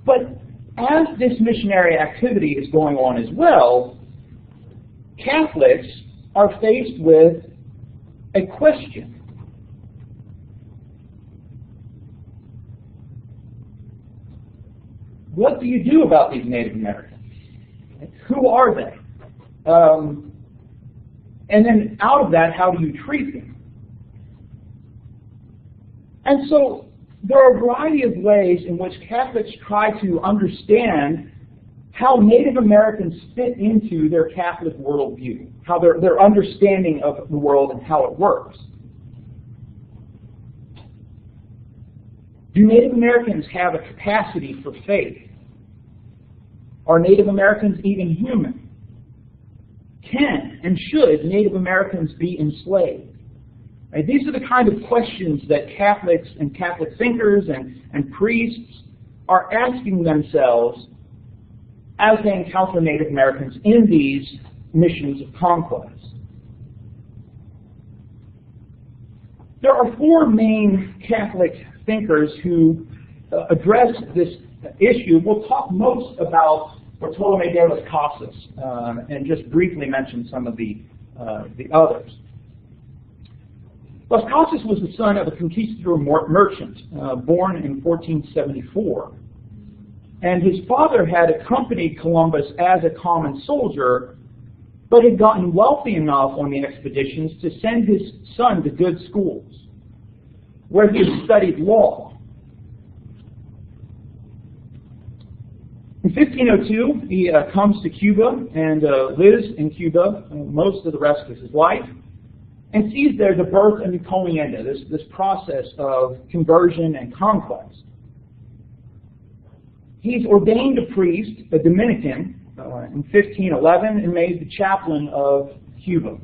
But as this missionary activity is going on as well, Catholics are faced with a question. What do you do about these Native Americans? Who are they? And then out of that, how do you treat them? And so there are a variety of ways in which Catholics try to understand how Native Americans fit into their Catholic worldview, how their understanding of the world and how it works. Do Native Americans have a capacity for faith? Are Native Americans even human? Can and should Native Americans be enslaved? Right? These are the kind of questions that Catholics and Catholic thinkers and priests are asking themselves as they encounter Native Americans in these missions of conquest. There are four main Catholic thinkers who address this issue. We'll talk most about Bartolomé de las Casas and just briefly mention some of the others. Las Casas was the son of a conquistador merchant born in 1474. And his father had accompanied Columbus as a common soldier, but had gotten wealthy enough on the expeditions to send his son to good schools, where he had studied law. In 1502, he comes to Cuba and lives in Cuba most of the rest of his life, and sees there the birth of encomienda, this process of conversion and conquest. He's ordained a priest, a Dominican, in 1511 and made the chaplain of Cuba.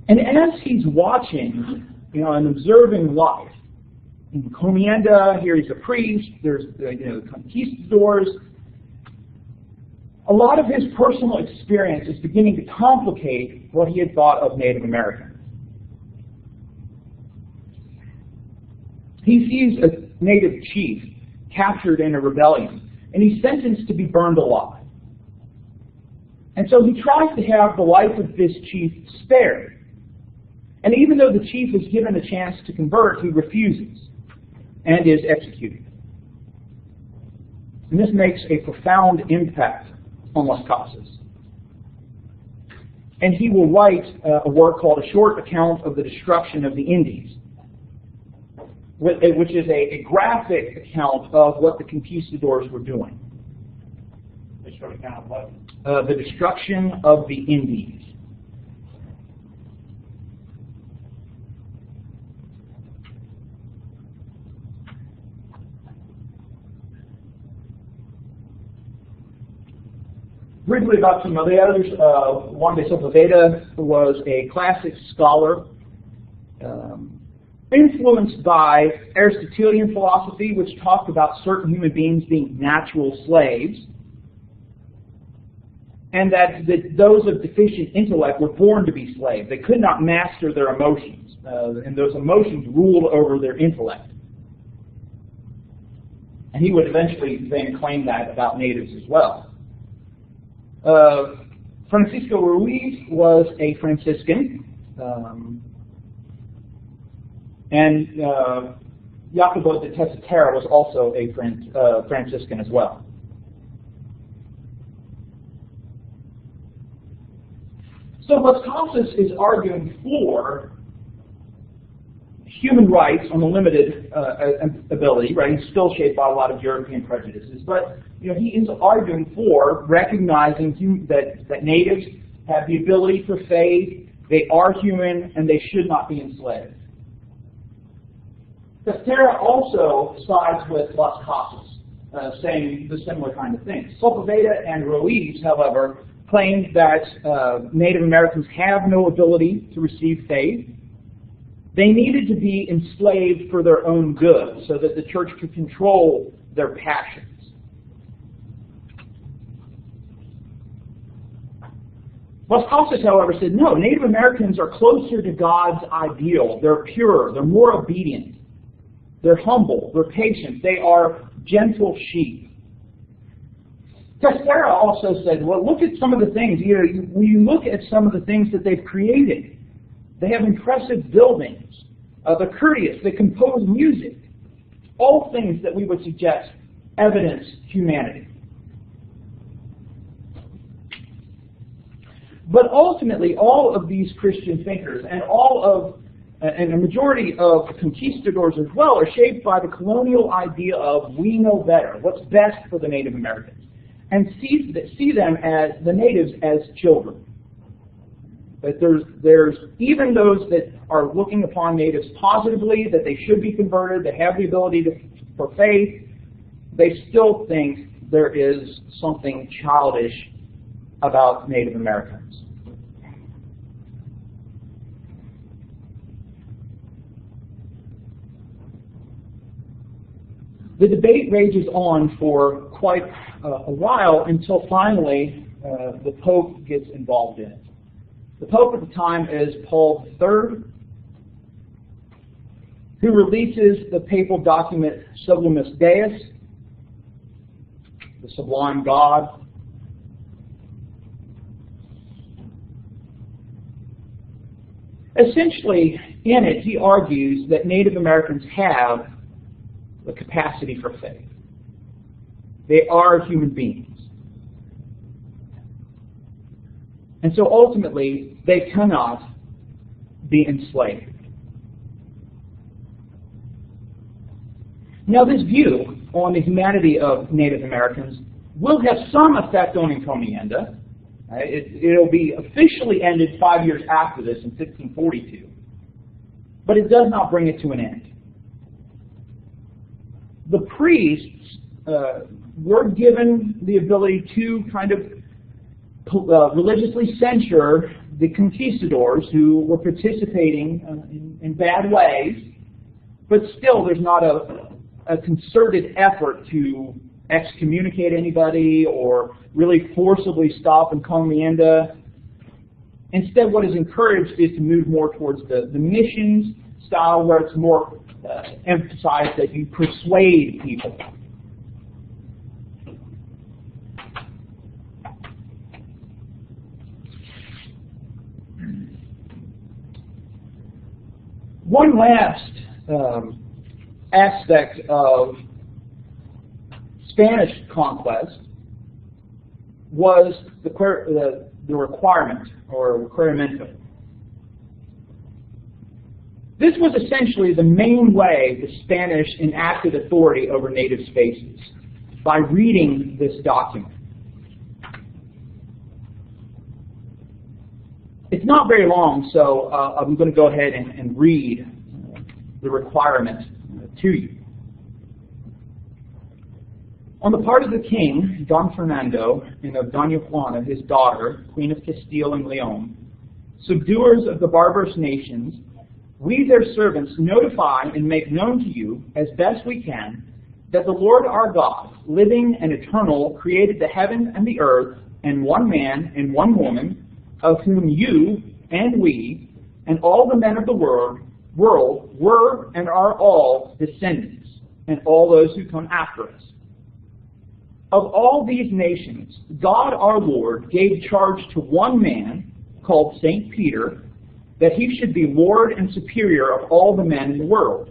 And as he's watching, and observing life, in encomienda, here he's a priest, there's the conquistadors, a lot of his personal experience is beginning to complicate what he had thought of Native Americans. He sees a native chief captured in a rebellion, and he's sentenced to be burned alive. And so he tries to have the life of this chief spared. And even though the chief is given a chance to convert, he refuses and is executed. And this makes a profound impact on Las Casas. And he will write a work called A Short Account of the Destruction of the Indies, which is a graphic account of what the conquistadors were doing. A short account of what? The destruction of the Indies. Briefly about some of the others, Juan de Sepulveda was a classic scholar, influenced by Aristotelian philosophy, which talked about certain human beings being natural slaves, and that those of deficient intellect were born to be slaves. They could not master their emotions, and those emotions ruled over their intellect. And he would eventually then claim that about natives as well. Francisco Ruiz was a Franciscan, and Jacobo de Tessitera was also a Franciscan as well. So Las Casas is arguing for human rights on a limited ability, right? He's still shaped by a lot of European prejudices, but he is arguing for recognizing that natives have the ability for faith, they are human, and they should not be enslaved. Tessitera also sides with Las Casas, saying the similar kind of thing. Sepulveda and Ruiz, however, claimed that Native Americans have no ability to receive faith. They needed to be enslaved for their own good, so that the church could control their passions. Las, however, said, no, Native Americans are closer to God's ideal. They're pure. They're more obedient. They're humble. They're patient. They are gentle sheep. Tessera also said, well, look at some of the things. When you look at some of the things that they've created, they have impressive buildings. They're courteous. They compose music. All things that we would suggest evidence humanity. But ultimately, all of these Christian thinkers and a majority of conquistadors as well are shaped by the colonial idea of we know better, what's best for the Native Americans, and see them as the natives as children. That there's even those that are looking upon natives positively, that they should be converted, they have the ability for faith, they still think there is something childish about Native Americans. The debate rages on for quite a while until finally the Pope gets involved in it. The Pope at the time is Paul III, who releases the papal document Sublimus Deus, the Sublime God. Essentially, in it, he argues that Native Americans have the capacity for faith. They are human beings. And so ultimately, they cannot be enslaved. Now, this view on the humanity of Native Americans will have some effect on encomienda. It'll be officially ended 5 years after this in 1642. But it does not bring it to an end. The priests were given the ability to kind of religiously censure the conquistadors who were participating in bad ways, but still there's not a concerted effort to excommunicate anybody or really forcibly stop encomienda. Instead, what is encouraged is to move more towards the missions style, where it's more emphasized that you persuade people. One last aspect of Spanish conquest was the requirement or requiremento. This was essentially the main way the Spanish enacted authority over native spaces, by reading this document. It's not very long, so I'm going to go ahead and read the requirement to you. On the part of the king, Don Fernando, and of Doña Juana, his daughter, Queen of Castile and Leon, subduers of the barbarous nations, we, their servants, notify and make known to you, as best we can, that the Lord our God, living and eternal, created the heaven and the earth, and one man and one woman, of whom you and we and all the men of the world were and are all descendants, and all those who come after us. Of all these nations, God our Lord gave charge to one man, called St. Peter, that he should be Lord and superior of all the men in the world,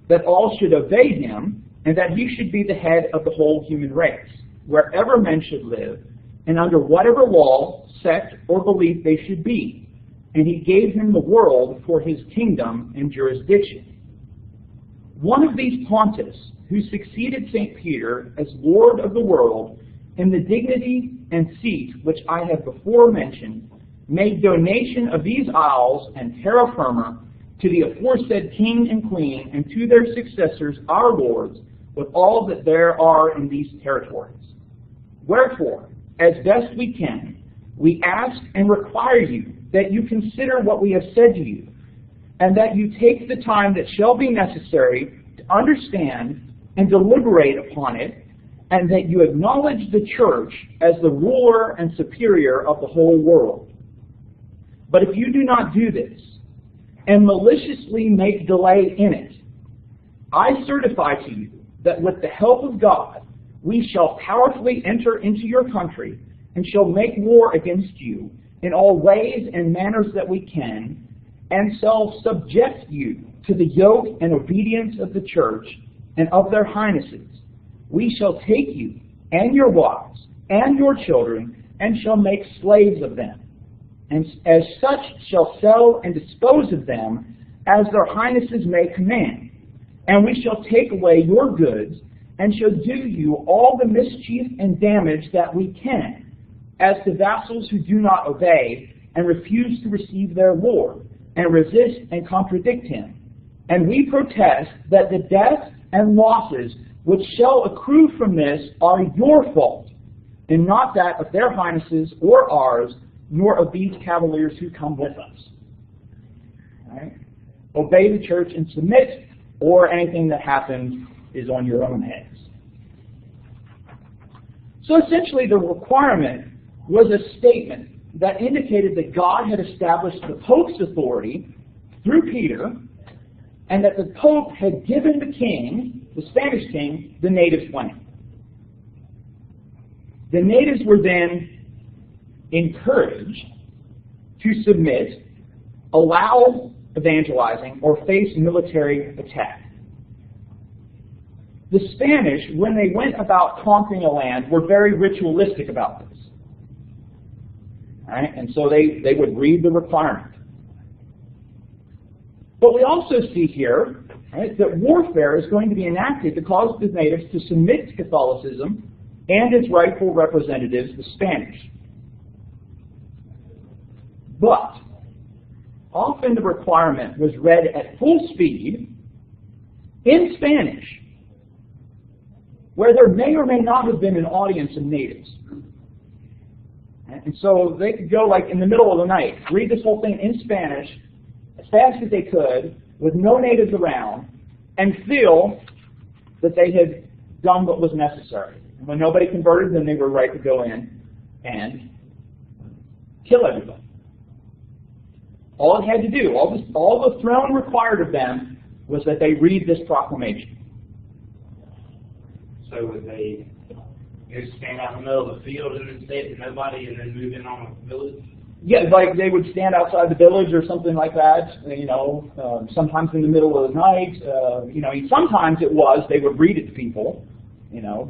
that all should obey him, and that he should be the head of the whole human race, wherever men should live, and under whatever law, sect, or belief they should be. And he gave him the world for his kingdom and jurisdiction. One of these pontiffs, who succeeded St. Peter as Lord of the world in the dignity and seat which I have before mentioned, made donation of these isles and terra firma to the aforesaid king and queen and to their successors, our lords, with all that there are in these territories. Wherefore, as best we can, we ask and require you that you consider what we have said to you, and that you take the time that shall be necessary to understand and deliberate upon it, and that you acknowledge the church as the ruler and superior of the whole world, But if you do not do this, and maliciously make delay in it, I certify to you that with the help of God, we shall powerfully enter into your country and shall make war against you in all ways and manners that we can, and shall subject you to the yoke and obedience of the church and of their highnesses. We shall take you and your wives and your children and shall make slaves of them, and as such shall sell and dispose of them as their highnesses may command. And we shall take away your goods and shall do you all the mischief and damage that we can, as to vassals who do not obey and refuse to receive their Lord, and resist and contradict him. And we protest that the deaths and losses which shall accrue from this are your fault, and not that of their highnesses or ours, nor of these cavaliers who come with us. All right? Obey the church and submit, or anything that happens is on your own heads. So essentially the requirement was a statement that indicated that God had established the Pope's authority through Peter, and that the Pope had given the king, the Spanish king, the natives' land. The natives were then encouraged to submit, allow evangelizing, or face military attack. The Spanish, when they went about conquering a land, were very ritualistic about this. All right? And so they would read the requirement. But we also see here, right, that warfare is going to be enacted to cause the natives to submit to Catholicism and its rightful representatives, the Spanish. But often the requirement was read at full speed in Spanish, where there may or may not have been an audience of natives. And so they could go like in the middle of the night, read this whole thing in Spanish as fast as they could, with no natives around, and feel that they had done what was necessary. And when nobody converted, then they were right to go in and kill everybody. All it had to do, all the throne required of them, was that they read this proclamation. So would they just stand out in the middle of the field and then say it to nobody and then move in on a village? Yeah, like they would stand outside the village or something like that, sometimes in the middle of the night. Sometimes it was they would read it to people,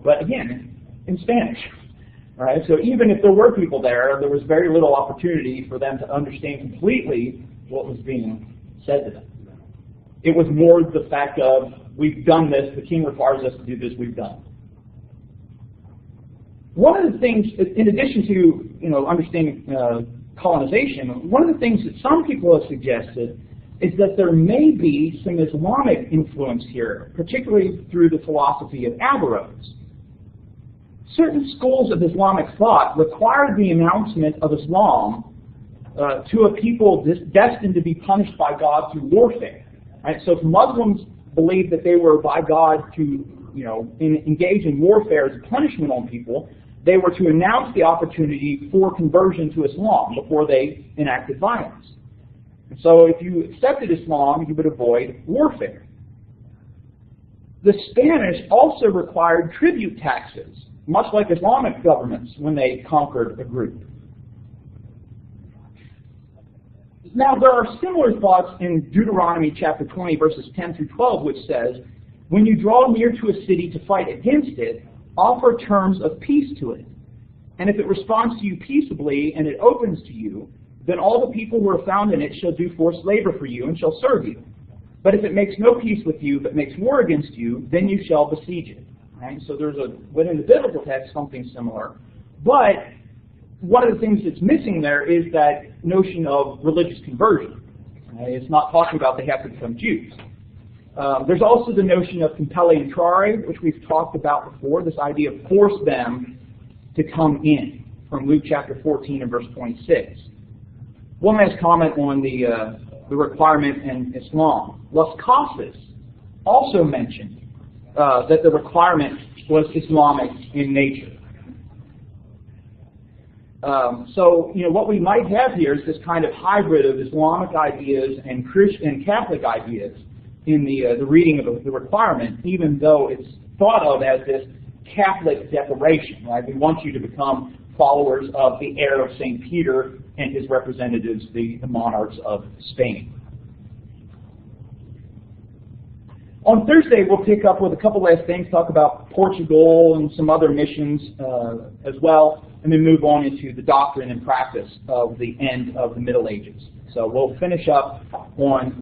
but again, in Spanish. Right? So even if there were people there, there was very little opportunity for them to understand completely what was being said to them. It was more the fact of, we've done this, the king requires us to do this, we've done. One of the things, in addition to understanding colonization, one of the things that some people have suggested is that there may be some Islamic influence here, particularly through the philosophy of Averroes. Certain schools of Islamic thought required the announcement of Islam to a people destined to be punished by God through warfare. Right? So if Muslims believed that they were by God to engage in warfare as a punishment on people, they were to announce the opportunity for conversion to Islam before they enacted violence. And so if you accepted Islam, you would avoid warfare. The Spanish also required tribute taxes, much like Islamic governments when they conquered a group. Now, there are similar thoughts in Deuteronomy chapter 20, verses 10 through 12, which says, when you draw near to a city to fight against it, offer terms of peace to it. And if it responds to you peaceably and it opens to you, then all the people who are found in it shall do forced labor for you and shall serve you. But if it makes no peace with you, but makes war against you, then you shall besiege it. Right? So there's within the biblical text, something similar. But one of the things that's missing there is that notion of religious conversion. Right? It's not talking about they have to become Jews. There's also the notion of compelli intrare, which we've talked about before, this idea of force them to come in, from Luke chapter 14 and verse 26. One last comment on the requirement in Islam. Las Casas also mentioned that the requirement was Islamic in nature. So, what we might have here is this kind of hybrid of Islamic ideas and Christian Catholic ideas in the reading of the requirement, even though it's thought of as this Catholic declaration, right? We want you to become followers of the heir of St. Peter and his representatives, the monarchs of Spain. On Thursday, we'll pick up with a couple last things, talk about Portugal and some other missions as well, and then move on into the doctrine and practice of the end of the Middle Ages. So we'll finish up on